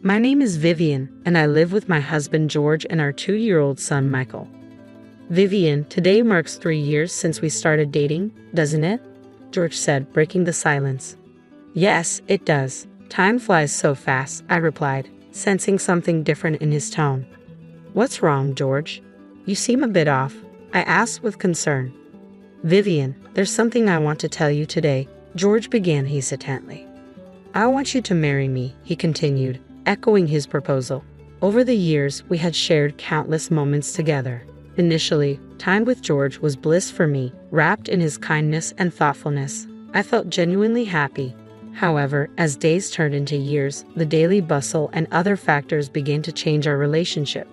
My name is Vivian, and I live with my husband George and our 2-year-old son Michael. Vivian, today marks 3 years since we started dating, doesn't it? George said, breaking the silence. Yes, it does. Time flies so fast, I replied, sensing something different in his tone. What's wrong, George? You seem a bit off, I asked with concern. Vivian, there's something I want to tell you today, George began hesitantly. I want you to marry me, he continued, echoing his proposal. Over the years, we had shared countless moments together. Initially, time with George was bliss for me, wrapped in his kindness and thoughtfulness. I felt genuinely happy. However, as days turned into years, the daily bustle and other factors began to change our relationship.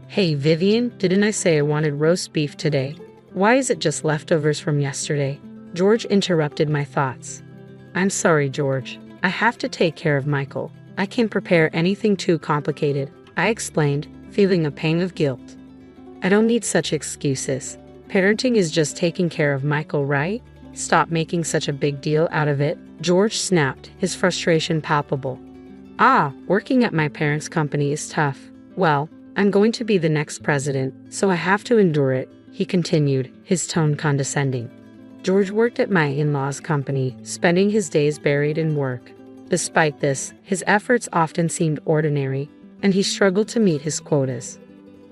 Hey, Vivian, didn't I say I wanted roast beef today? Why is it just leftovers from yesterday? George interrupted my thoughts. I'm sorry, George. I have to take care of Michael. I can't prepare anything too complicated, I explained, feeling a pang of guilt. I don't need such excuses. Parenting is just taking care of Michael, right? Stop making such a big deal out of it, George snapped, his frustration palpable. Working at my parents' company is tough. Well, I'm going to be the next president, so I have to endure it, he continued, his tone condescending. George worked at my in-laws' company, spending his days buried in work. Despite this, his efforts often seemed ordinary, and he struggled to meet his quotas.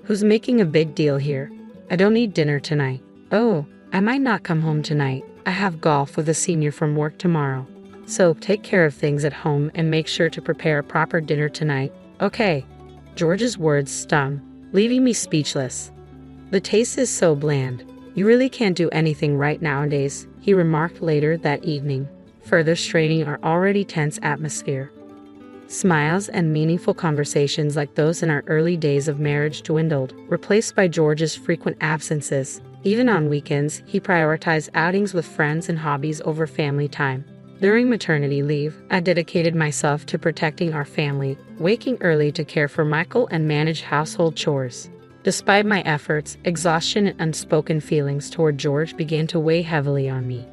Who's making a big deal here? I don't need dinner tonight. Oh, I might not come home tonight. I have golf with a senior from work tomorrow. So take care of things at home and make sure to prepare a proper dinner tonight, okay? George's words stung, leaving me speechless. The taste is so bland. You really can't do anything right nowadays, he remarked later that evening, further straining our already tense atmosphere. Smiles and meaningful conversations like those in our early days of marriage dwindled, replaced by George's frequent absences. Even on weekends, he prioritized outings with friends and hobbies over family time. During maternity leave, I dedicated myself to protecting our family, waking early to care for Michael and manage household chores. Despite my efforts, exhaustion and unspoken feelings toward George began to weigh heavily on me.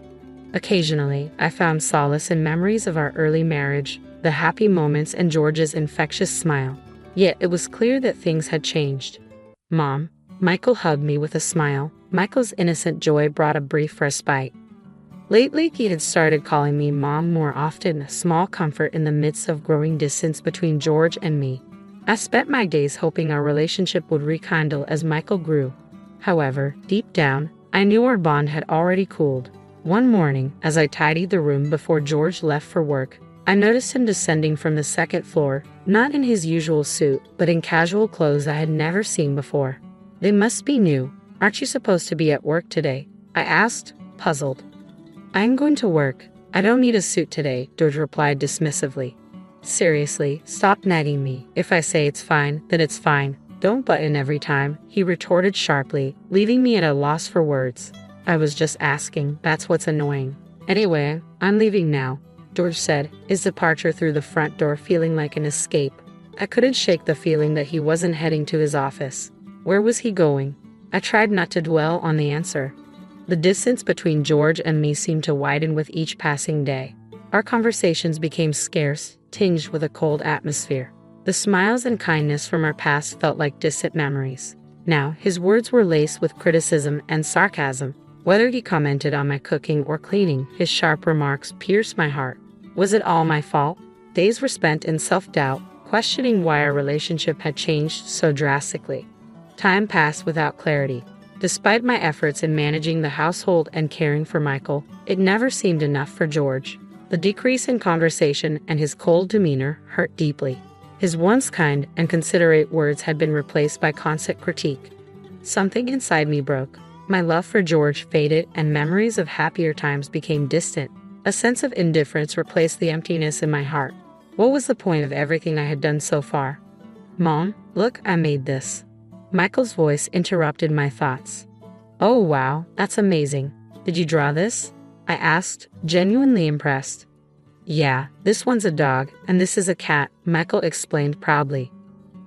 Occasionally, I found solace in memories of our early marriage, the happy moments and George's infectious smile. Yet it was clear that things had changed. Mom, Michael hugged me with a smile. Michael's innocent joy brought a brief respite. Lately, he had started calling me Mom more often, a small comfort in the midst of growing distance between George and me. I spent my days hoping our relationship would rekindle as Michael grew. However, deep down, I knew our bond had already cooled. One morning, as I tidied the room before George left for work, I noticed him descending from the second floor, not in his usual suit, but in casual clothes I had never seen before. They must be new. Aren't you supposed to be at work today? I asked, puzzled. I'm going to work. I don't need a suit today, George replied dismissively. Seriously, stop nagging me. If I say it's fine, then it's fine. Don't butt in every time, he retorted sharply, leaving me at a loss for words. I was just asking, that's what's annoying. Anyway, I'm leaving now, George said, his departure through the front door feeling like an escape. I couldn't shake the feeling that he wasn't heading to his office. Where was he going? I tried not to dwell on the answer. The distance between George and me seemed to widen with each passing day. Our conversations became scarce, tinged with a cold atmosphere. The smiles and kindness from our past felt like distant memories. Now, his words were laced with criticism and sarcasm. Whether he commented on my cooking or cleaning, his sharp remarks pierced my heart. Was it all my fault? Days were spent in self-doubt, questioning why our relationship had changed so drastically. Time passed without clarity. Despite my efforts in managing the household and caring for Michael, it never seemed enough for George. The decrease in conversation and his cold demeanor hurt deeply. His once kind and considerate words had been replaced by constant critique. Something inside me broke. My love for George faded and memories of happier times became distant. A sense of indifference replaced the emptiness in my heart. What was the point of everything I had done so far? Mom, look, I made this. Michael's voice interrupted my thoughts. Oh wow, that's amazing. Did you draw this? I asked, genuinely impressed. Yeah, this one's a dog, and this is a cat, Michael explained proudly.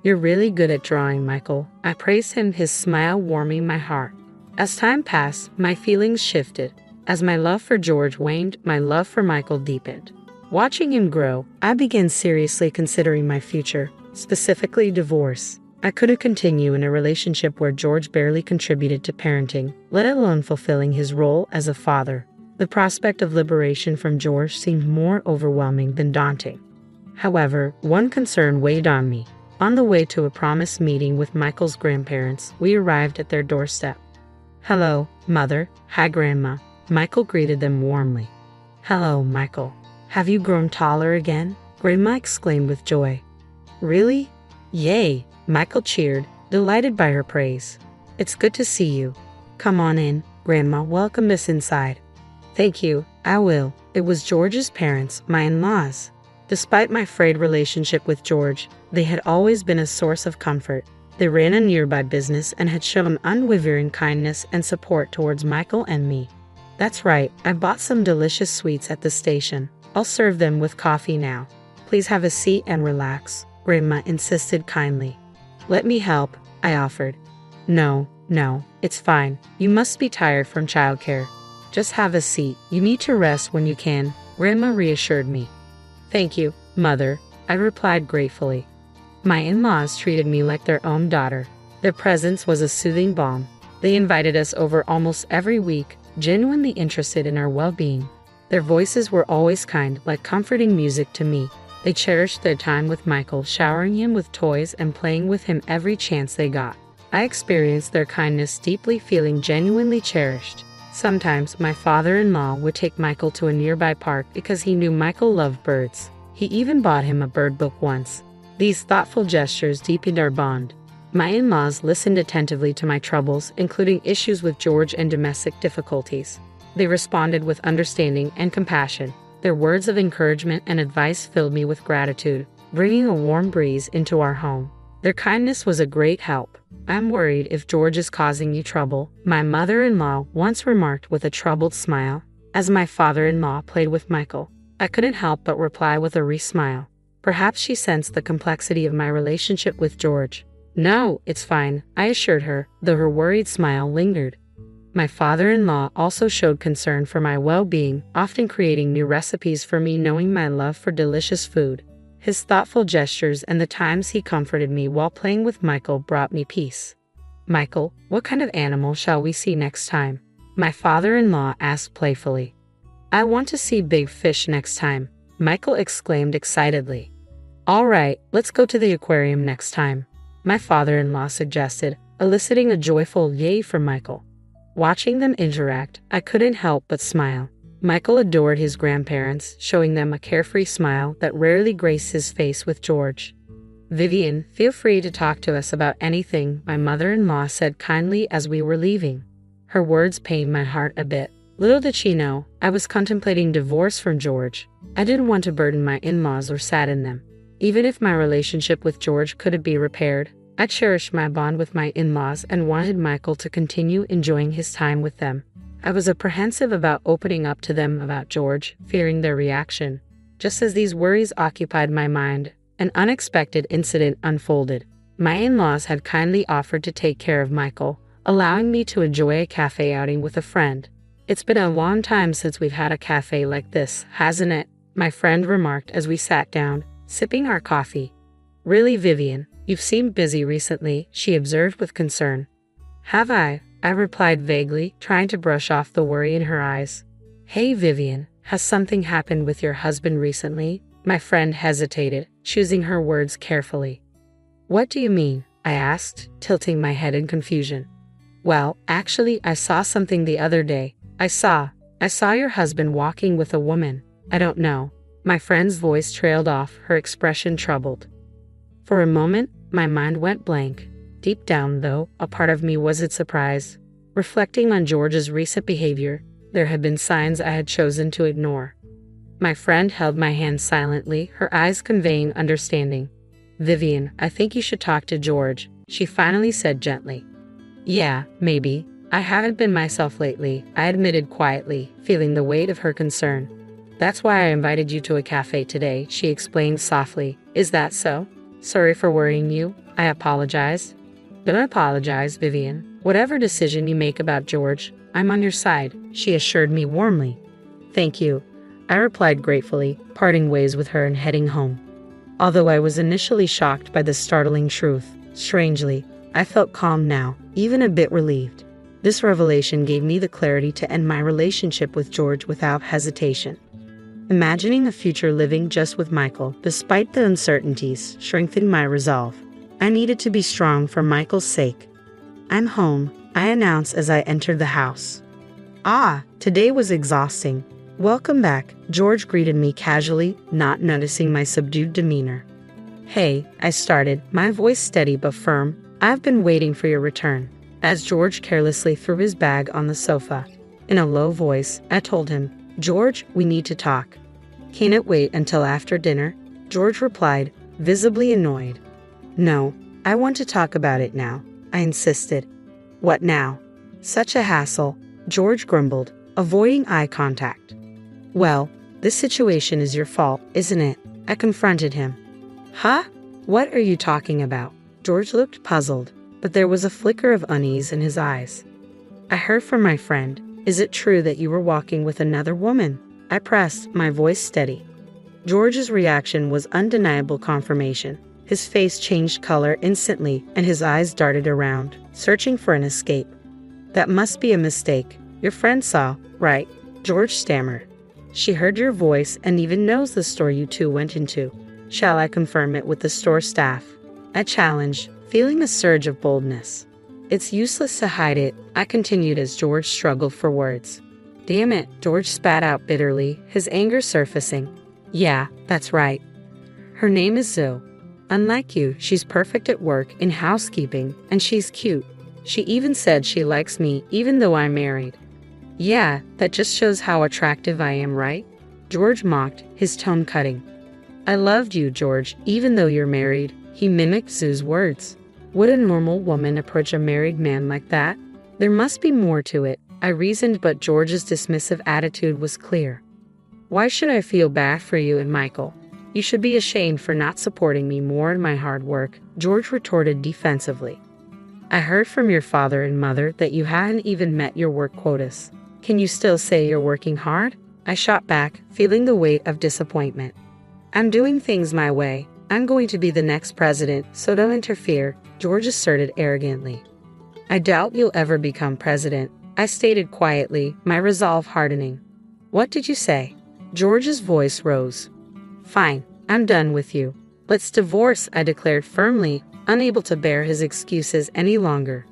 You're really good at drawing, Michael. I praised him, his smile warming my heart. As time passed, my feelings shifted. As my love for George waned, my love for Michael deepened. Watching him grow, I began seriously considering my future, specifically divorce. I couldn't continue in a relationship where George barely contributed to parenting, let alone fulfilling his role as a father. The prospect of liberation from George seemed more overwhelming than daunting. However, one concern weighed on me. On the way to a promised meeting with Michael's grandparents, we arrived at their doorstep. "Hello, Mother." "Hi, Grandma." Michael greeted them warmly. "Hello, Michael. Have you grown taller again?" Grandma exclaimed with joy. "Really?" "Yay!" Michael cheered, delighted by her praise. "It's good to see you. Come on in, Grandma. Welcome us inside." "Thank you, I will." It was George's parents, my in-laws. Despite my frayed relationship with George, they had always been a source of comfort. They ran a nearby business and had shown unwavering kindness and support towards Michael and me. "That's right, I bought some delicious sweets at the station. I'll serve them with coffee now. Please have a seat and relax," Grandma insisted kindly. "Let me help," I offered. No, it's fine. You must be tired from childcare. Just have a seat. You need to rest when you can," Grandma reassured me. "Thank you, Mother," I replied gratefully. My in-laws treated me like their own daughter. Their presence was a soothing balm. They invited us over almost every week, genuinely interested in our well-being. Their voices were always kind, like comforting music to me. They cherished their time with Michael, showering him with toys and playing with him every chance they got. I experienced their kindness deeply, feeling genuinely cherished. Sometimes my father-in-law would take Michael to a nearby park because he knew Michael loved birds. He even bought him a bird book once. These thoughtful gestures deepened our bond. My in-laws listened attentively to my troubles, including issues with George and domestic difficulties. They responded with understanding and compassion. Their words of encouragement and advice filled me with gratitude, bringing a warm breeze into our home. Their kindness was a great help. "I'm worried if George is causing you trouble," my mother-in-law once remarked with a troubled smile. As my father-in-law played with Michael, I couldn't help but reply with a smile. Perhaps she sensed the complexity of my relationship with George. "No, it's fine," I assured her, though her worried smile lingered. My father-in-law also showed concern for my well-being, often creating new recipes for me, knowing my love for delicious food. His thoughtful gestures and the times he comforted me while playing with Michael brought me peace. "Michael, what kind of animal shall we see next time?" my father-in-law asked playfully. "I want to see big fish next time," Michael exclaimed excitedly. "All right, let's go to the aquarium next time," my father-in-law suggested, eliciting a joyful yay from Michael. Watching them interact, I couldn't help but smile. Michael adored his grandparents, showing them a carefree smile that rarely graced his face with George. "Vivian, feel free to talk to us about anything," my mother-in-law said kindly as we were leaving. Her words pained my heart a bit. Little did she know, I was contemplating divorce from George. I didn't want to burden my in-laws or sadden them. Even if my relationship with George couldn't be repaired, I cherished my bond with my in-laws and wanted Michael to continue enjoying his time with them. I was apprehensive about opening up to them about George, fearing their reaction. Just as these worries occupied my mind, an unexpected incident unfolded. My in-laws had kindly offered to take care of Michael, allowing me to enjoy a cafe outing with a friend. "It's been a long time since we've had a cafe like this, hasn't it?" my friend remarked as we sat down, sipping our coffee. "Really, Vivian, you've seemed busy recently," she observed with concern. "Have I?" I replied vaguely, trying to brush off the worry in her eyes. "Hey, Vivian, has something happened with your husband recently?" My friend hesitated, choosing her words carefully. "What do you mean?" I asked, tilting my head in confusion. "Well, actually, I saw something the other day. I saw your husband walking with a woman. I don't know." My friend's voice trailed off, her expression troubled. For a moment, my mind went blank. Deep down, though, a part of me wasn't surprised. Reflecting on George's recent behavior, there had been signs I had chosen to ignore. My friend held my hand silently, her eyes conveying understanding. "Vivian, I think you should talk to George," she finally said gently. "Yeah, maybe. I haven't been myself lately," I admitted quietly, feeling the weight of her concern. "That's why I invited you to a cafe today," she explained softly. "Is that so? Sorry for worrying you," I apologized. "Don't apologize, Vivian. Whatever decision you make about George, I'm on your side," she assured me warmly. "Thank you." I replied gratefully, parting ways with her and heading home. Although I was initially shocked by the startling truth, strangely, I felt calm now, even a bit relieved. This revelation gave me the clarity to end my relationship with George without hesitation. Imagining a future living just with Michael, despite the uncertainties, strengthened my resolve. I needed to be strong for Michael's sake. "I'm home," I announced as I entered the house. "Ah, today was exhausting. Welcome back," George greeted me casually, not noticing my subdued demeanor. "Hey," I started, my voice steady but firm, "I've been waiting for your return," as George carelessly threw his bag on the sofa. In a low voice, I told him, "George, we need to talk." "Can it wait until after dinner?" George replied, visibly annoyed. "No, I want to talk about it now," I insisted. "What now?" "Such a hassle," George grumbled, avoiding eye contact. "Well, this situation is your fault, isn't it?" I confronted him. "Huh? What are you talking about?" George looked puzzled, but there was a flicker of unease in his eyes. "I heard from my friend. Is it true that you were walking with another woman?" I pressed, my voice steady. George's reaction was undeniable confirmation. His face changed color instantly, and his eyes darted around, searching for an escape. "That must be a mistake. Your friend saw, right?" George stammered. "She heard your voice and even knows the store you two went into. Shall I confirm it with the store staff?" I challenged, feeling a surge of boldness. "It's useless to hide it," I continued as George struggled for words. "Damn it," George spat out bitterly, his anger surfacing. "Yeah, that's right. Her name is Zoe. Unlike you, she's perfect at work, in housekeeping, and she's cute. She even said she likes me, even though I'm married." "Yeah, that just shows how attractive I am, right?" George mocked, his tone cutting. "I loved you, George, even though you're married," he mimicked Zoe's words. Would a normal woman approach a married man like that? There must be more to it, I reasoned, but George's dismissive attitude was clear. "Why should I feel bad for you and Michael? You should be ashamed for not supporting me more in my hard work," George retorted defensively. "I heard from your father and mother that you hadn't even met your work quotas. Can you still say you're working hard?" I shot back, feeling the weight of disappointment. "I'm doing things my way. I'm going to be the next president, so don't interfere," George asserted arrogantly. "I doubt you'll ever become president," I stated quietly, my resolve hardening. "What did you say?" George's voice rose. "Fine, I'm done with you. Let's divorce," I declared firmly, unable to bear his excuses any longer.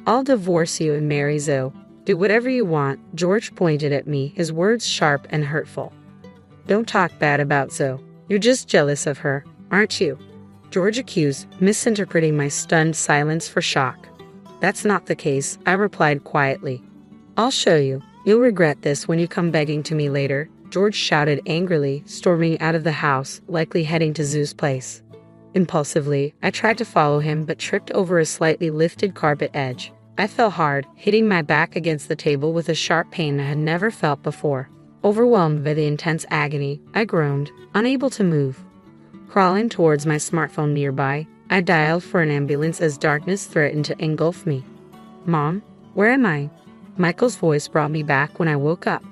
"I'll divorce you and marry Zoe. Do whatever you want," George pointed at me, his words sharp and hurtful. "Don't talk bad about Zoe. You're just jealous of her, aren't you?" George accused, misinterpreting my stunned silence for shock. "That's not the case," I replied quietly. "I'll show you. You'll regret this when you come begging to me later," George shouted angrily, storming out of the house, likely heading to Zoe's place. Impulsively, I tried to follow him but tripped over a slightly lifted carpet edge. I fell hard, hitting my back against the table with a sharp pain I had never felt before. Overwhelmed by the intense agony, I groaned, unable to move. Crawling towards my smartphone nearby, I dialed for an ambulance as darkness threatened to engulf me. "Mom, where am I?" Michael's voice brought me back when I woke up.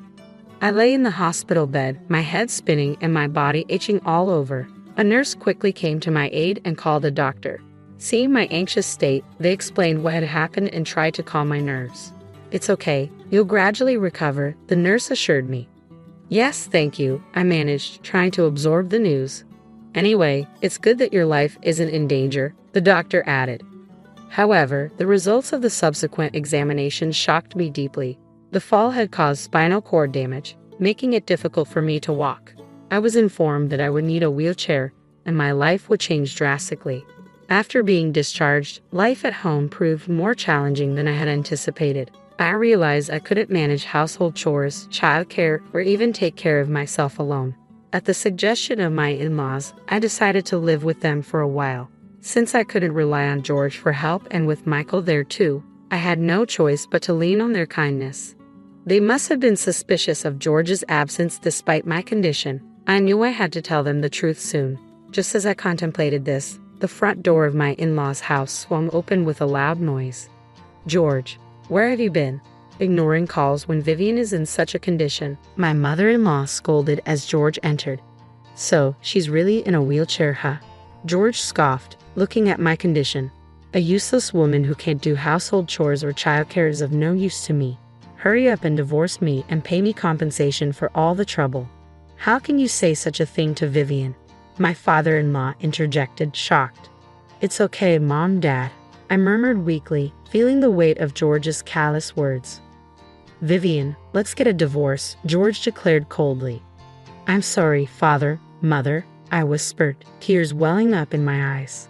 I lay in the hospital bed, my head spinning and my body itching all over. A nurse quickly came to my aid and called a doctor. Seeing my anxious state, they explained what had happened and tried to calm my nerves. "It's okay, you'll gradually recover," the nurse assured me. "Yes, thank you," I managed, trying to absorb the news. "Anyway, it's good that your life isn't in danger," the doctor added. However, the results of the subsequent examination shocked me deeply. The fall had caused spinal cord damage, making it difficult for me to walk. I was informed that I would need a wheelchair, and my life would change drastically. After being discharged, life at home proved more challenging than I had anticipated. I realized I couldn't manage household chores, childcare, or even take care of myself alone. At the suggestion of my in-laws, I decided to live with them for a while. Since I couldn't rely on George for help and with Michael there too, I had no choice but to lean on their kindness. They must have been suspicious of George's absence despite my condition. I knew I had to tell them the truth soon. Just as I contemplated this, the front door of my in-laws' house swung open with a loud noise. "George, where have you been?" ignoring calls when Vivian is in such a condition, my mother-in-law scolded as George entered. So, she's really in a wheelchair, huh? George scoffed, looking at my condition. A useless woman who can't do household chores or childcare is of no use to me. Hurry up and divorce me and pay me compensation for all the trouble. How can you say such a thing to Vivian? My father-in-law interjected, shocked. It's okay, Mom, Dad, I murmured weakly, feeling the weight of George's callous words. Vivian, let's get a divorce, George declared coldly. I'm sorry, Father, Mother, I whispered, tears welling up in my eyes.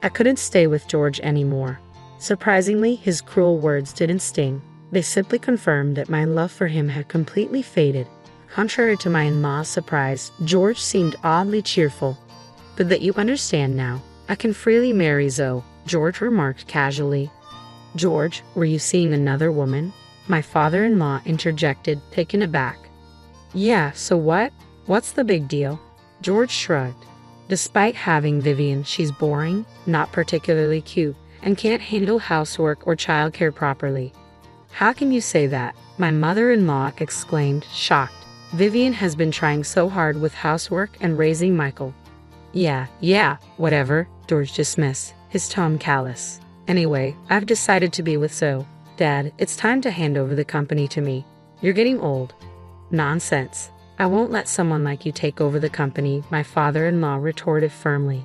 I couldn't stay with George anymore. Surprisingly, his cruel words didn't sting. They simply confirmed that my love for him had completely faded. Contrary to my in-law's surprise, George seemed oddly cheerful. But that you understand now, I can freely marry Zoe, George remarked casually. George, were you seeing another woman? My father-in-law interjected, taken aback. Yeah, so what? What's the big deal? George shrugged. Despite having Vivian, she's boring, not particularly cute, and can't handle housework or childcare properly. How can you say that? My mother-in-law exclaimed, shocked. Vivian has been trying so hard with housework and raising Michael. Yeah, whatever, George dismissed, his tone callous. Anyway, I've decided to be with Zoe. Dad, it's time to hand over the company to me. You're getting old. Nonsense. I won't let someone like you take over the company, my father-in-law retorted firmly.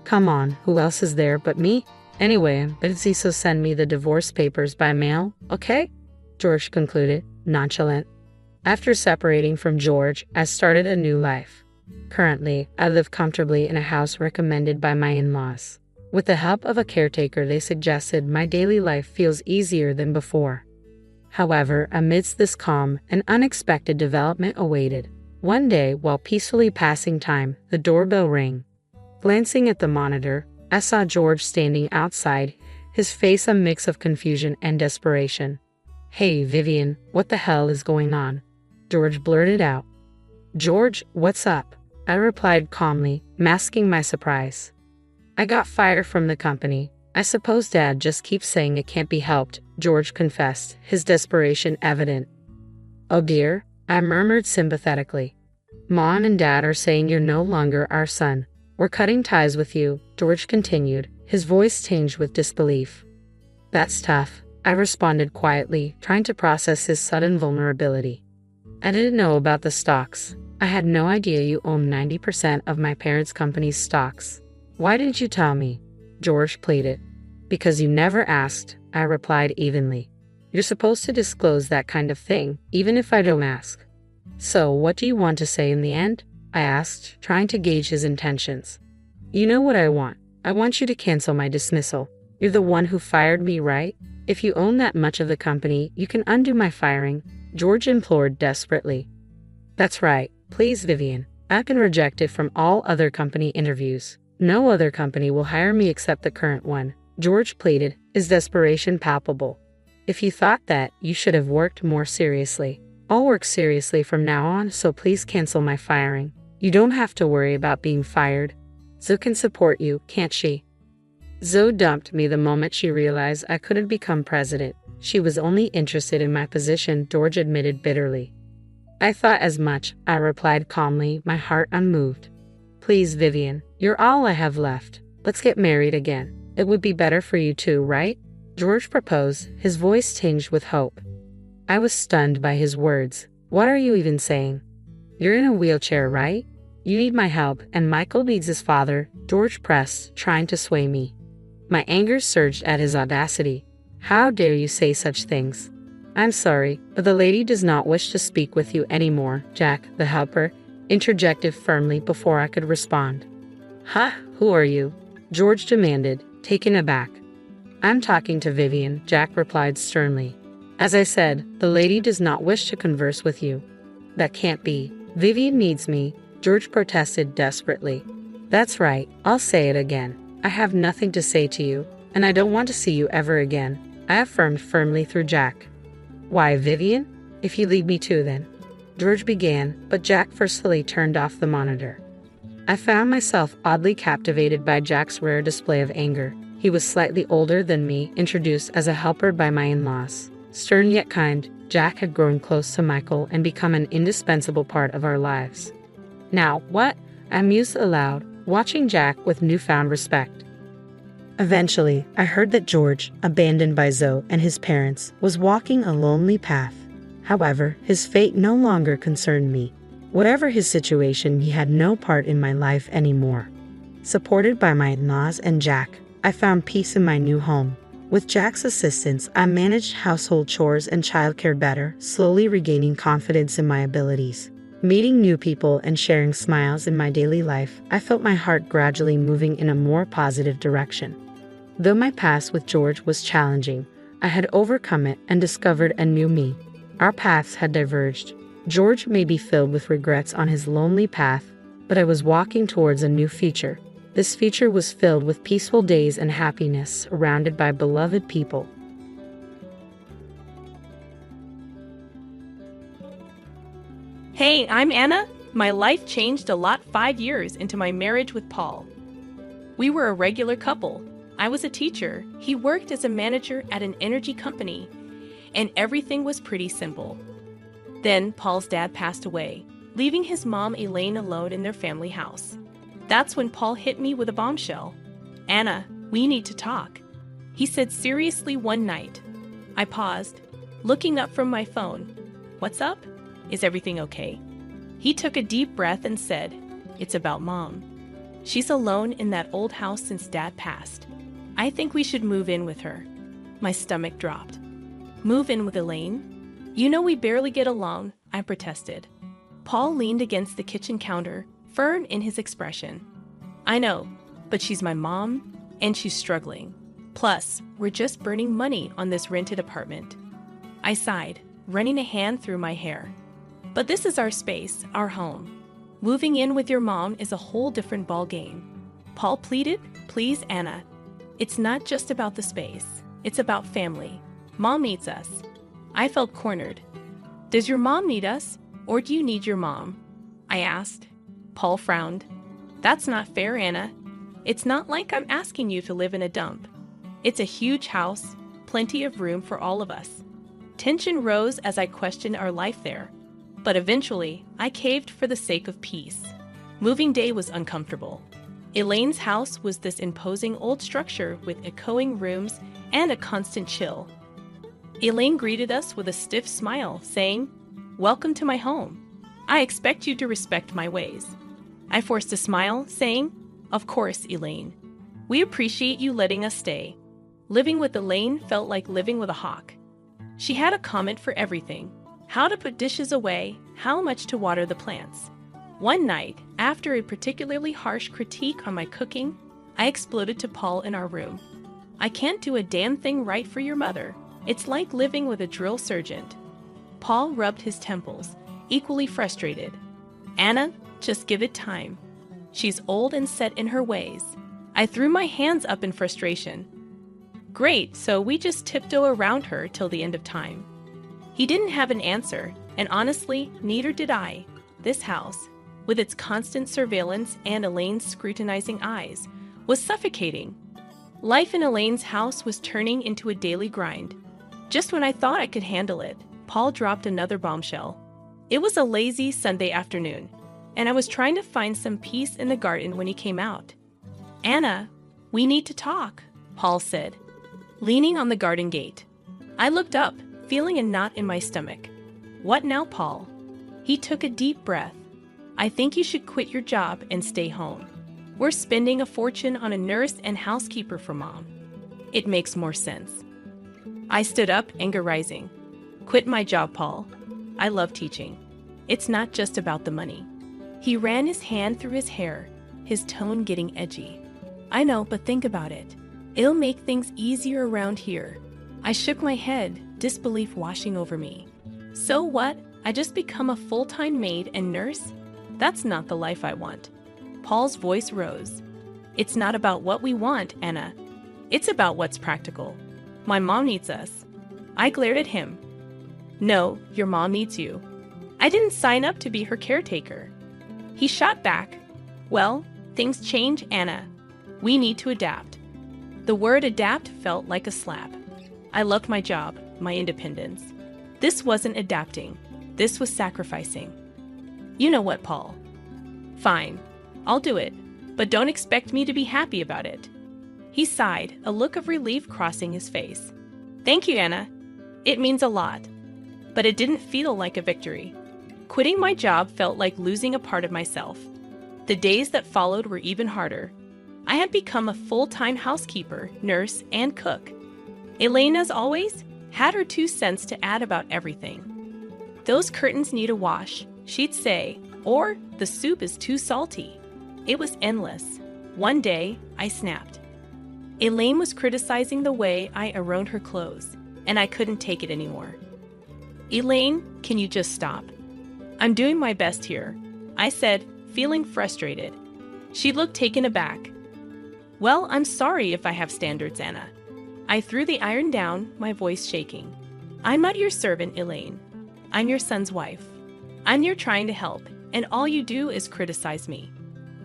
Come on, who else is there but me? Anyway, I'm busy, so send me the divorce papers by mail, okay? George concluded, nonchalant. After separating from George, I started a new life. Currently, I live comfortably in a house recommended by my in-laws. With the help of a caretaker, they suggested my daily life feels easier than before. However, amidst this calm, an unexpected development awaited. One day, while peacefully passing time, the doorbell rang. Glancing at the monitor, I saw George standing outside, his face a mix of confusion and desperation. Hey, Vivian, what the hell is going on? George blurted out. George, what's up? I replied calmly, masking my surprise. I got fired from the company. I suppose Dad just keeps saying it can't be helped, George confessed, his desperation evident. Oh dear, I murmured sympathetically. Mom and Dad are saying you're no longer our son. We're cutting ties with you, George continued, his voice tinged with disbelief. That's tough, I responded quietly, trying to process his sudden vulnerability. I didn't know about the stocks. I had no idea you owned 90% of my parents' company's stocks. Why didn't you tell me? George pleaded. Because you never asked, I replied evenly. You're supposed to disclose that kind of thing, even if I don't ask. So, what do you want to say in the end? I asked, trying to gauge his intentions. You know what I want. I want you to cancel my dismissal. You're the one who fired me, right? If you own that much of the company, you can undo my firing, George implored desperately. That's right. Please, Vivian. I've been rejected from all other company interviews. No other company will hire me except the current one, George pleaded, his desperation palpable. If you thought that, you should have worked more seriously. I'll work seriously from now on, so please cancel my firing. You don't have to worry about being fired. Zoe can support you, can't she? Zoe dumped me the moment she realized I couldn't become president. She was only interested in my position, George admitted bitterly. I thought as much, I replied calmly, my heart unmoved. Please, Vivian, you're all I have left. Let's get married again. It would be better for you too, right? George proposed, his voice tinged with hope. I was stunned by his words. What are you even saying? You're in a wheelchair, right? You need my help, and Michael needs his father, George pressed, trying to sway me. My anger surged at his audacity. How dare you say such things? I'm sorry, but the lady does not wish to speak with you anymore, Jack, the helper, interjected firmly before I could respond. Huh? Who are you? George demanded, taken aback. I'm talking to Vivian, Jack replied sternly. As I said, the lady does not wish to converse with you. That can't be. Vivian needs me, George protested desperately. That's right, I'll say it again. I have nothing to say to you, and I don't want to see you ever again, I affirmed firmly through Jack. Why, Vivian? If you leave me too, then. George began, but Jack forcefully turned off the monitor. I found myself oddly captivated by Jack's rare display of anger. He was slightly older than me, introduced as a helper by my in-laws. Stern yet kind, Jack had grown close to Michael and become an indispensable part of our lives. Now, what? I mused aloud, watching Jack with newfound respect. Eventually, I heard that George, abandoned by Zoe and his parents, was walking a lonely path. However, his fate no longer concerned me. Whatever his situation, he had no part in my life anymore. Supported by my in-laws and Jack, I found peace in my new home. With Jack's assistance, I managed household chores and childcare better, slowly regaining confidence in my abilities. Meeting new people and sharing smiles in my daily life, I felt my heart gradually moving in a more positive direction. Though my past with George was challenging, I had overcome it and discovered a new me. Our paths had diverged. George may be filled with regrets on his lonely path, but I was walking towards a new future. This future was filled with peaceful days and happiness, surrounded by beloved people. Hey, I'm Anna. My life changed a lot 5 years into my marriage with Paul. We were a regular couple. I was a teacher. He worked as a manager at an energy company, and everything was pretty simple. Then Paul's dad passed away, leaving his mom Elaine alone in their family house. That's when Paul hit me with a bombshell. Anna, we need to talk. He said seriously one night. I paused, looking up from my phone. What's up? Is everything okay? He took a deep breath and said, it's about Mom. She's alone in that old house since Dad passed. I think we should move in with her. My stomach dropped. Move in with Elaine? You know we barely get along, I protested. Paul leaned against the kitchen counter, firm in his expression. I know, but she's my mom, and she's struggling. Plus, we're just burning money on this rented apartment. I sighed, running a hand through my hair. But this is our space, our home. Moving in with your mom is a whole different ballgame. Paul pleaded, please, Anna. It's not just about the space. It's about family. Mom needs us. I felt cornered. Does your mom need us, or do you need your mom? I asked. Paul frowned. That's not fair, Anna. It's not like I'm asking you to live in a dump. It's a huge house, plenty of room for all of us. Tension rose as I questioned our life there. But eventually, I caved for the sake of peace. Moving day was uncomfortable. Elaine's house was this imposing old structure with echoing rooms and a constant chill. Elaine greeted us with a stiff smile, saying, "Welcome to my home. I expect you to respect my ways." I forced a smile, saying, "Of course, Elaine. We appreciate you letting us stay." Living with Elaine felt like living with a hawk. She had a comment for everything: how to put dishes away, how much to water the plants. One night, after a particularly harsh critique on my cooking, I exploded to Paul in our room. "I can't do a damn thing right for your mother. It's like living with a drill sergeant." Paul rubbed his temples, equally frustrated. "Anna, just give it time. She's old and set in her ways." I threw my hands up in frustration. "Great, so we just tiptoe around her till the end of time." He didn't have an answer, and honestly, neither did I. This house, with its constant surveillance and Elaine's scrutinizing eyes, was suffocating. Life in Elaine's house was turning into a daily grind. Just when I thought I could handle it, Paul dropped another bombshell. It was a lazy Sunday afternoon, and I was trying to find some peace in the garden when he came out. "Anna, we need to talk," Paul said, leaning on the garden gate. I looked up, feeling a knot in my stomach. "What now, Paul?" He took a deep breath. "I think you should quit your job and stay home. We're spending a fortune on a nurse and housekeeper for Mom. It makes more sense." I stood up, anger rising. "Quit my job, Paul. I love teaching. It's not just about the money." He ran his hand through his hair, his tone getting edgy. "I know, but think about it. It'll make things easier around here." I shook my head, disbelief washing over me. "So what? I just become a full-time maid and nurse? That's not the life I want." Paul's voice rose. "It's not about what we want, Anna. It's about what's practical. My mom needs us." I glared at him. "No, your mom needs you. I didn't sign up to be her caretaker." He shot back. "Well, things change, Anna. We need to adapt." The word adapt felt like a slap. I loved my job, my independence. This wasn't adapting. This was sacrificing. You know what, Paul? Fine, I'll do it, but don't expect me to be happy about it. He sighed, a look of relief crossing his face. Thank you, Anna. It means a lot. But it didn't feel like a victory. Quitting my job felt like losing a part of myself. The days that followed were even harder. I had become a full-time housekeeper, nurse, and cook. Elaine, as always, had her 2 cents to add about everything. Those curtains need a wash, she'd say, or the soup is too salty. It was endless. One day, I snapped. Elaine was criticizing the way I ironed her clothes, and I couldn't take it anymore. Elaine, can you just stop? I'm doing my best here, I said, feeling frustrated. She looked taken aback. Well, I'm sorry if I have standards, Anna. I threw the iron down, my voice shaking. I'm not your servant, Elaine. I'm your son's wife. I'm here trying to help, and all you do is criticize me.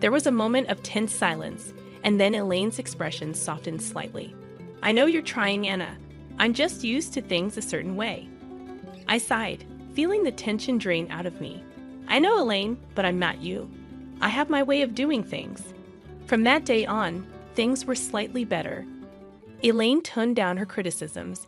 There was a moment of tense silence, and then Elaine's expression softened slightly. I know you're trying, Anna. I'm just used to things a certain way. I sighed, feeling the tension drain out of me. I know, Elaine, but I'm not you. I have my way of doing things. From that day on, things were slightly better. Elaine toned down her criticisms,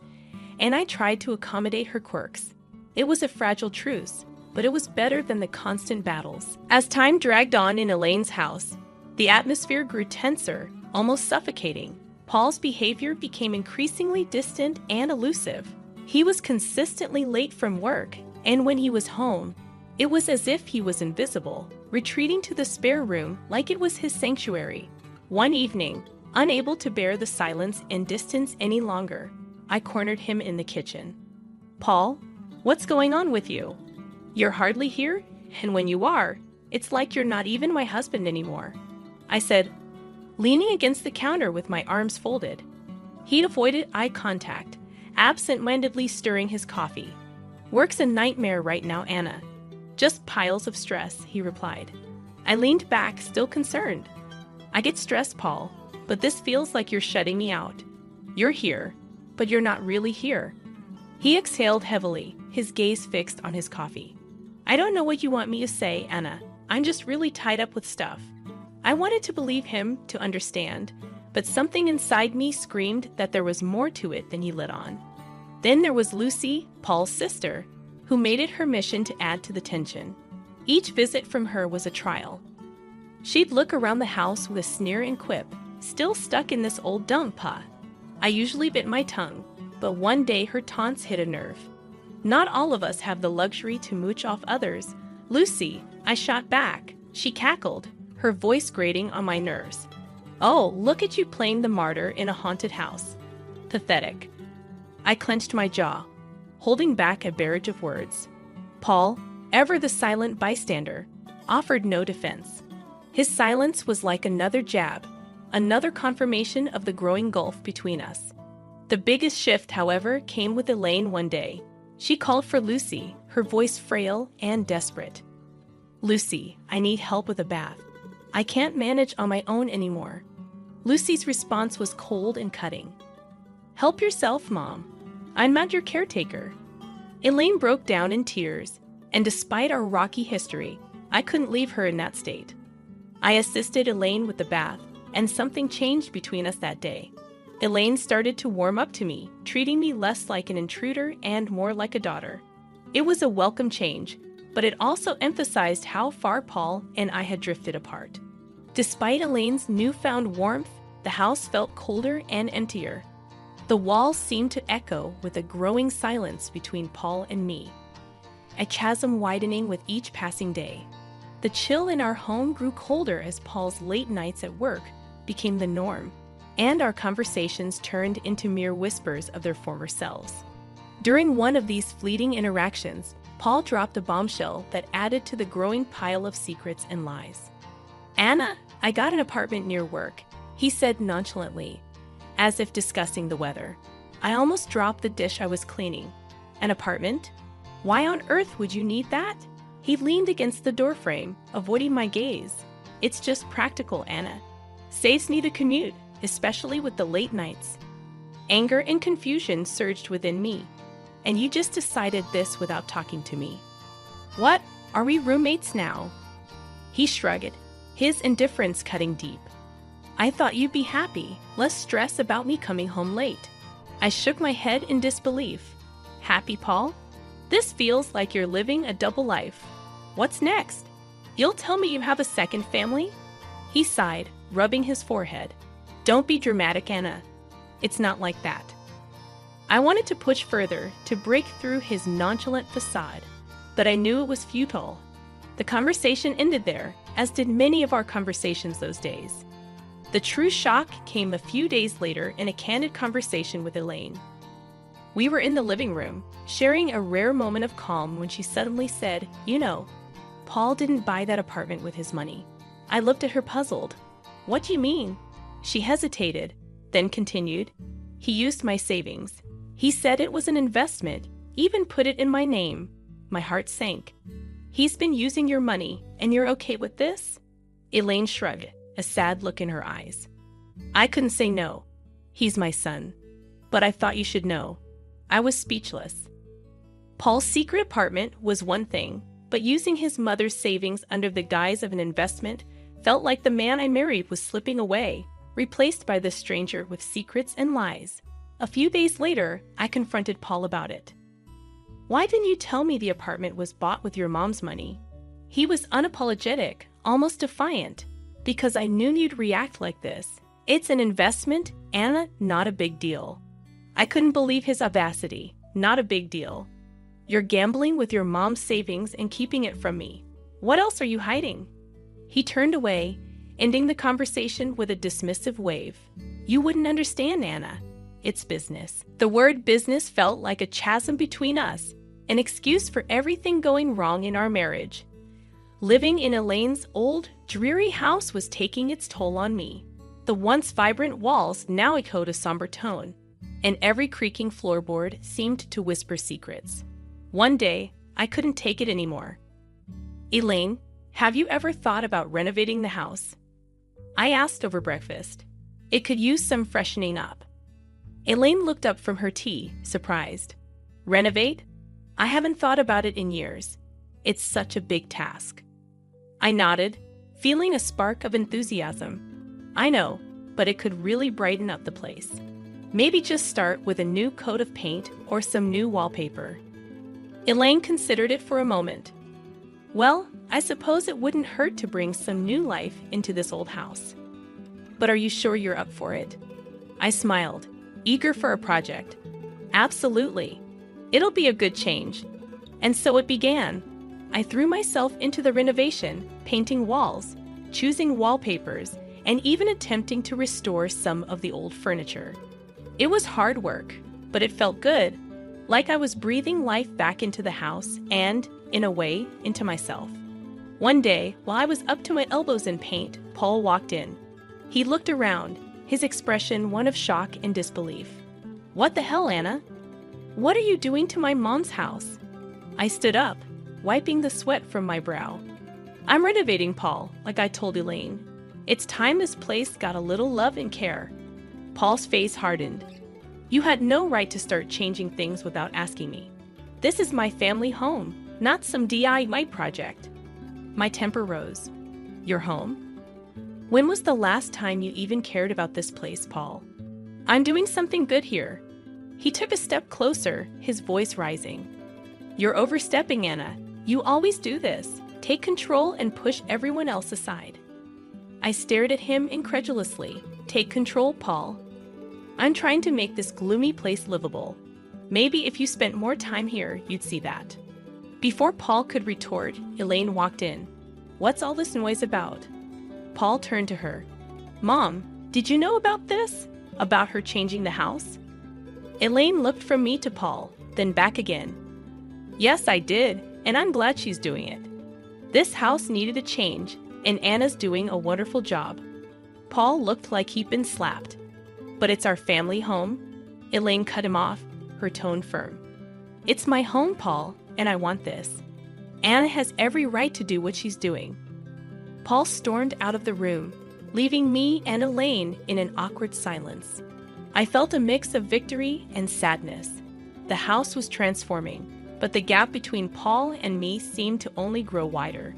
and I tried to accommodate her quirks. It was a fragile truce, but it was better than the constant battles. As time dragged on in Elaine's house, the atmosphere grew tenser, almost suffocating. Paul's behavior became increasingly distant and elusive. He was consistently late from work, and when he was home, it was as if he was invisible, retreating to the spare room like it was his sanctuary. One evening, unable to bear the silence and distance any longer, I cornered him in the kitchen. Paul, what's going on with you? You're hardly here, and when you are, it's like you're not even my husband anymore, I said, leaning against the counter with my arms folded. He'd avoided eye contact, absent-mindedly stirring his coffee. Work's a nightmare right now, Anna. Just piles of stress, he replied. I leaned back, still concerned. I get stressed, Paul, but this feels like you're shutting me out. You're here, but you're not really here. He exhaled heavily, his gaze fixed on his coffee. I don't know what you want me to say, Anna. I'm just really tied up with stuff. I wanted to believe him, to understand, but something inside me screamed that there was more to it than he let on. Then there was Lucy, Paul's sister, who made it her mission to add to the tension. Each visit from her was a trial. She'd look around the house with a sneer and quip, still stuck in this old dump, huh? I usually bit my tongue, but one day her taunts hit a nerve. Not all of us have the luxury to mooch off others. Lucy, I shot back. She cackled, her voice grating on my nerves. Oh, look at you playing the martyr in a haunted house. Pathetic. I clenched my jaw, holding back a barrage of words. Paul, ever the silent bystander, offered no defense. His silence was like another jab, another confirmation of the growing gulf between us. The biggest shift, however, came with Elaine one day. She called for Lucy, her voice frail and desperate. Lucy, I need help with a bath. I can't manage on my own anymore. Lucy's response was cold and cutting. Help yourself, Mom. I'm not your caretaker. Elaine broke down in tears, and despite our rocky history, I couldn't leave her in that state. I assisted Elaine with the bath, and something changed between us that day. Elaine started to warm up to me, treating me less like an intruder and more like a daughter. It was a welcome change, but it also emphasized how far Paul and I had drifted apart. Despite Elaine's newfound warmth, the house felt colder and emptier. The walls seemed to echo with a growing silence between Paul and me, a chasm widening with each passing day. The chill in our home grew colder as Paul's late nights at work became the norm, and our conversations turned into mere whispers of their former selves. During one of these fleeting interactions, Paul dropped a bombshell that added to the growing pile of secrets and lies. Anna, I got an apartment near work, he said nonchalantly, as if discussing the weather. I almost dropped the dish I was cleaning. An apartment? Why on earth would you need that? He leaned against the doorframe, avoiding my gaze. It's just practical, Anna. Saves me to commute, especially with the late nights. Anger and confusion surged within me. and you just decided this without talking to me. What? Are we roommates now? He shrugged, his indifference cutting deep. I thought you'd be happy, less stress about me coming home late. I shook my head in disbelief. Happy, Paul? This feels like you're living a double life. What's next? You'll tell me you have a second family? He sighed, rubbing his forehead. Don't be dramatic, Anna. It's not like that. I wanted to push further, to break through his nonchalant facade, but I knew it was futile. The conversation ended there, as did many of our conversations those days. The true shock came a few days later in a candid conversation with Elaine. We were in the living room, sharing a rare moment of calm when she suddenly said, "You know, Paul didn't buy that apartment with his money." I looked at her puzzled. What do you mean? She hesitated, then continued, "He used my savings. He said it was an investment, even put it in my name." My heart sank. He's been using your money, and you're okay with this? Elaine shrugged, a sad look in her eyes. I couldn't say no. He's my son. But I thought you should know. I was speechless. Paul's secret apartment was one thing, but using his mother's savings under the guise of an investment felt like the man I married was slipping away, replaced by this stranger with secrets and lies. A few days later, I confronted Paul about it. Why didn't you tell me the apartment was bought with your mom's money? He was unapologetic, almost defiant, because I knew you'd react like this. It's an investment, Anna, not a big deal. I couldn't believe his audacity. Not a big deal. You're gambling with your mom's savings and keeping it from me. What else are you hiding? He turned away, ending the conversation with a dismissive wave. You wouldn't understand, Anna. It's business. The word business felt like a chasm between us, an excuse for everything going wrong in our marriage. Living in Elaine's old, dreary house was taking its toll on me. The once vibrant walls now echoed a somber tone, and every creaking floorboard seemed to whisper secrets. One day, I couldn't take it anymore. Elaine, have you ever thought about renovating the house? I asked over breakfast. It could use some freshening up. Elaine looked up from her tea, surprised. Renovate? I haven't thought about it in years. It's such a big task. I nodded, feeling a spark of enthusiasm. I know, but it could really brighten up the place. Maybe just start with a new coat of paint or some new wallpaper. Elaine considered it for a moment. Well, I suppose it wouldn't hurt to bring some new life into this old house. But are you sure you're up for it? I smiled, eager for a project. Absolutely. It'll be a good change. And so it began. I threw myself into the renovation, painting walls, choosing wallpapers, and even attempting to restore some of the old furniture. It was hard work, but it felt good, like I was breathing life back into the house and, in a way, into myself. One day, while I was up to my elbows in paint, Paul walked in. He looked around, his expression one of shock and disbelief. What the hell, Anna? What are you doing to my mom's house? I stood up, wiping the sweat from my brow. I'm renovating, Paul, like I told Elaine. It's time this place got a little love and care. Paul's face hardened. You had no right to start changing things without asking me. This is my family home, not some DIY project. My temper rose. Your home? When was the last time you even cared about this place, Paul? I'm doing something good here. He took a step closer, his voice rising. You're overstepping, Anna. You always do this. Take control and push everyone else aside. I stared at him incredulously. Take control, Paul. I'm trying to make this gloomy place livable. Maybe if you spent more time here, you'd see that. Before Paul could retort, Elaine walked in. What's all this noise about? Paul turned to her. Mom, did you know about this? About her changing the house? Elaine looked from me to Paul, then back again. Yes, I did, and I'm glad she's doing it. This house needed a change, and Anna's doing a wonderful job. Paul looked like he'd been slapped. But it's our family home. Elaine cut him off, her tone firm. It's my home, Paul, and I want this. Anna has every right to do what she's doing. Paul stormed out of the room, leaving me and Elaine in an awkward silence. I felt a mix of victory and sadness. The house was transforming, but the gap between Paul and me seemed to only grow wider.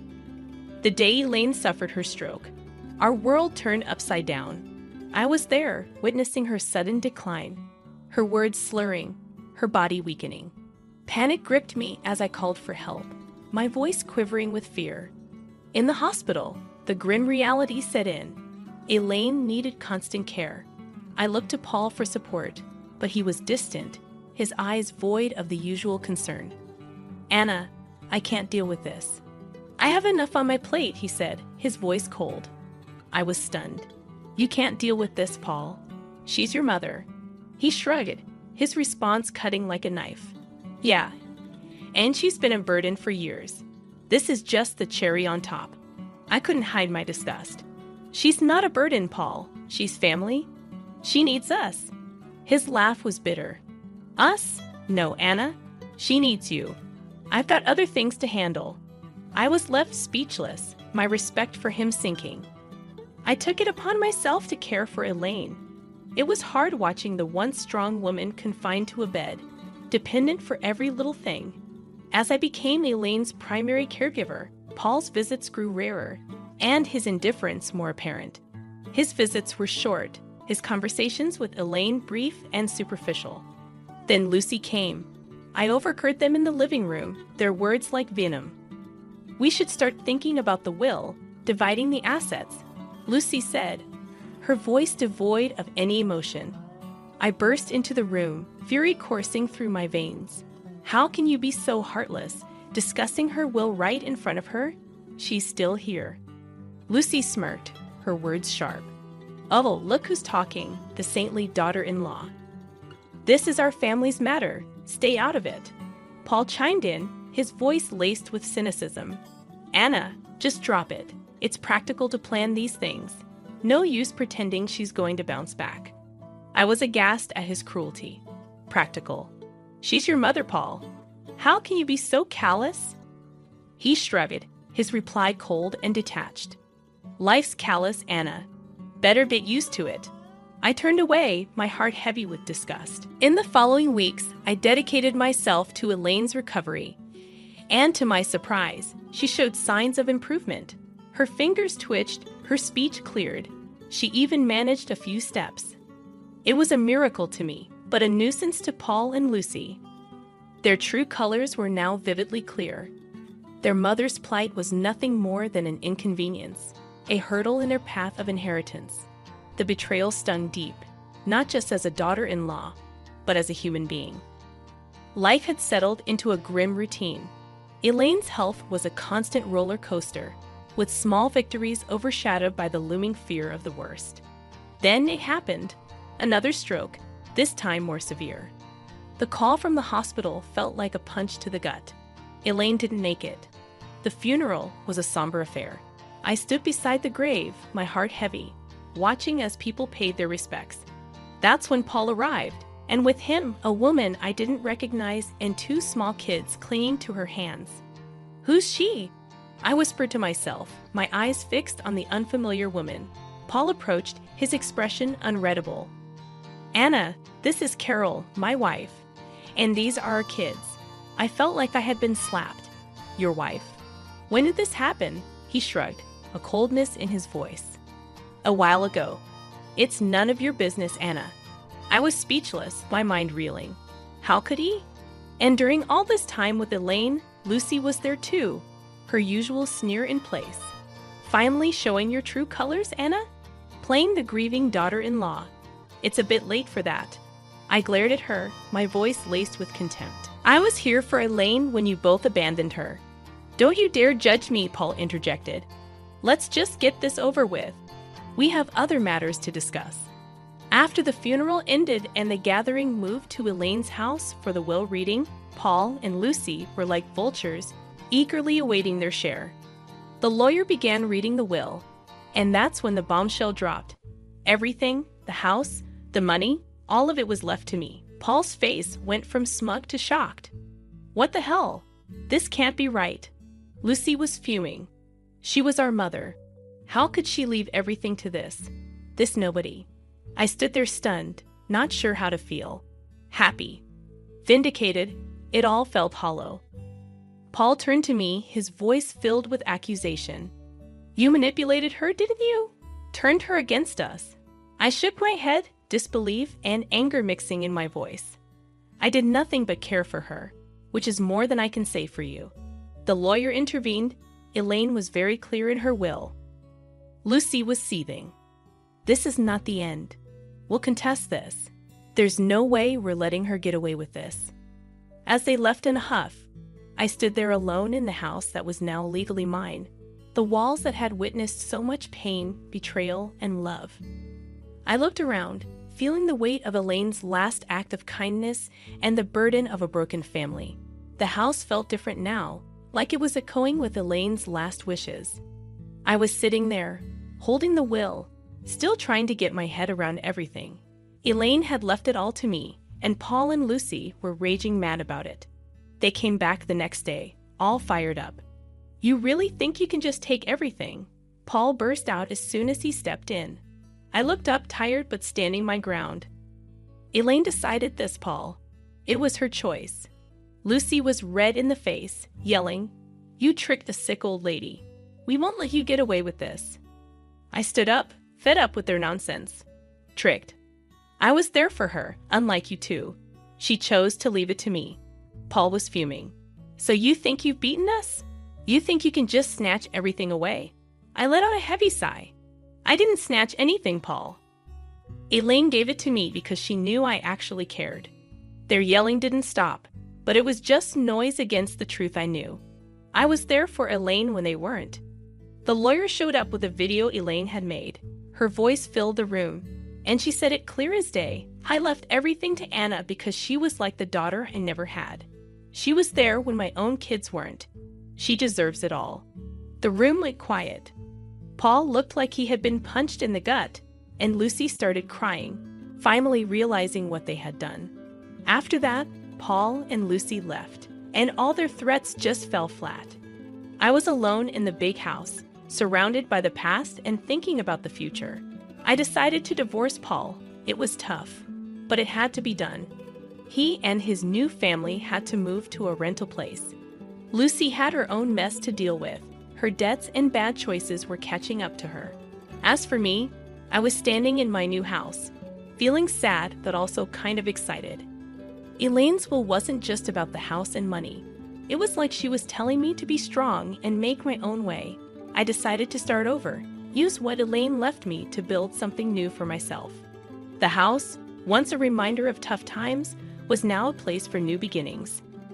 The day Elaine suffered her stroke, our world turned upside down. I was there, witnessing her sudden decline, her words slurring, her body weakening. Panic gripped me as I called for help, my voice quivering with fear. In the hospital, the grim reality set in. Elaine needed constant care. I looked to Paul for support, but he was distant, his eyes void of the usual concern. "Anna, I can't deal with this." "I have enough on my plate," he said, his voice cold. I was stunned. "You can't deal with this, Paul. She's your mother." He shrugged, his response cutting like a knife. "Yeah, and she's been a burden for years. This is just the cherry on top." I couldn't hide my disgust. "She's not a burden, Paul. She's family. She needs us." His laugh was bitter. "Us? No, Anna. She needs you. I've got other things to handle." I was left speechless, my respect for him sinking. I took it upon myself to care for Elaine. It was hard watching the once strong woman confined to a bed, dependent for every little thing. As I became Elaine's primary caregiver, Paul's visits grew rarer, and his indifference more apparent. His visits were short, his conversations with Elaine brief and superficial. Then Lucy came. I overheard them in the living room, their words like venom. "We should start thinking about the will, dividing the assets," Lucy said, her voice devoid of any emotion. I burst into the room, fury coursing through my veins. "How can you be so heartless, discussing her will right in front of her? She's still here." Lucy smirked, her words sharp. "Oh, look who's talking, the saintly daughter-in-law. This is our family's matter. Stay out of it." Paul chimed in, his voice laced with cynicism. "Anna, just drop it. It's practical to plan these things. No use pretending she's going to bounce back." I was aghast at his cruelty. Practical. "She's your mother, Paul. How can you be so callous?" He shrugged, his reply cold and detached. "Life's callous, Anna. Better get used to it." I turned away, my heart heavy with disgust. In the following weeks, I dedicated myself to Elaine's recovery. And to my surprise, she showed signs of improvement. Her fingers twitched, her speech cleared. She even managed a few steps. It was a miracle to me, but a nuisance to Paul and Lucy. Their true colors were now vividly clear. Their mother's plight was nothing more than an inconvenience, a hurdle in their path of inheritance. The betrayal stung deep, not just as a daughter-in-law, but as a human being. Life had settled into a grim routine. Elaine's health was a constant roller coaster, with small victories overshadowed by the looming fear of the worst. Then it happened. Another stroke, this time more severe. The call from the hospital felt like a punch to the gut. Elaine didn't make it. The funeral was a somber affair. I stood beside the grave, my heart heavy, watching as people paid their respects. That's when Paul arrived, and with him, a woman I didn't recognize and two small kids clinging to her hands. "Who's she?" I whispered to myself, my eyes fixed on the unfamiliar woman. Paul approached, his expression unreadable. "Anna, this is Carol, my wife, and these are our kids." I felt like I had been slapped. "Your wife? When did this happen?" He shrugged, a coldness in his voice. "A while ago." "It's none of your business, Anna." I was speechless, my mind reeling. How could he? And during all this time with Elaine, Lucy was there too, her usual sneer in place. "Finally showing your true colors, Anna? Playing the grieving daughter-in-law. It's a bit late for that." I glared at her, my voice laced with contempt. "I was here for Elaine when you both abandoned her." "Don't you dare judge me," Paul interjected. "Let's just get this over with. We have other matters to discuss." After the funeral ended and the gathering moved to Elaine's house for the will reading, Paul and Lucy were like vultures, eagerly awaiting their share. The lawyer began reading the will, and that's when the bombshell dropped. Everything, the house, the money, all of it was left to me. Paul's face went from smug to shocked. "What the hell? This can't be right." Lucy was fuming. She was our mother. How could she leave everything to this nobody? I stood there stunned, not sure how to feel. Happy. Vindicated, it all felt hollow. Paul turned to me, his voice filled with accusation. You manipulated her, didn't you? Turned her against us. I shook my head, disbelief and anger mixing in my voice. I did nothing but care for her, which is more than I can say for you. The lawyer intervened. Elaine was very clear in her will. Lucy was seething. This is not the end. We'll contest this. There's no way we're letting her get away with this. As they left in a huff, I stood there alone in the house that was now legally mine, the walls that had witnessed so much pain, betrayal, and love. I looked around, feeling the weight of Elaine's last act of kindness and the burden of a broken family. The house felt different now, like it was echoing with Elaine's last wishes. I was sitting there, holding the will, still trying to get my head around everything. Elaine had left it all to me, and Paul and Lucy were raging mad about it. They came back the next day, all fired up. You really think you can just take everything? Paul burst out as soon as he stepped in. I looked up, tired but standing my ground. Elaine decided this, Paul. It was her choice. Lucy was red in the face, yelling, You tricked a sick old lady. We won't let you get away with this. I stood up, fed up with their nonsense. Tricked. I was there for her, unlike you two. She chose to leave it to me. Paul was fuming. So you think you've beaten us? You think you can just snatch everything away? I let out a heavy sigh. I didn't snatch anything, Paul. Elaine gave it to me because she knew I actually cared. Their yelling didn't stop, but it was just noise against the truth I knew. I was there for Elaine when they weren't. The lawyer showed up with a video Elaine had made. Her voice filled the room, and she said it clear as day. I left everything to Anna because she was like the daughter I never had. She was there when my own kids weren't. She deserves it all. The room went quiet. Paul looked like he had been punched in the gut, and Lucy started crying, finally realizing what they had done. After that, Paul and Lucy left, and all their threats just fell flat. I was alone in the big house, surrounded by the past and thinking about the future. I decided to divorce Paul. It was tough, but it had to be done. He and his new family had to move to a rental place. Lucy had her own mess to deal with. Her debts and bad choices were catching up to her. As for me, I was standing in my new house, feeling sad but also kind of excited. Elaine's will wasn't just about the house and money. It was like she was telling me to be strong and make my own way. I decided to start over, use what Elaine left me to build something new for myself. The house, once a reminder of tough times, was now a place for new beginnings.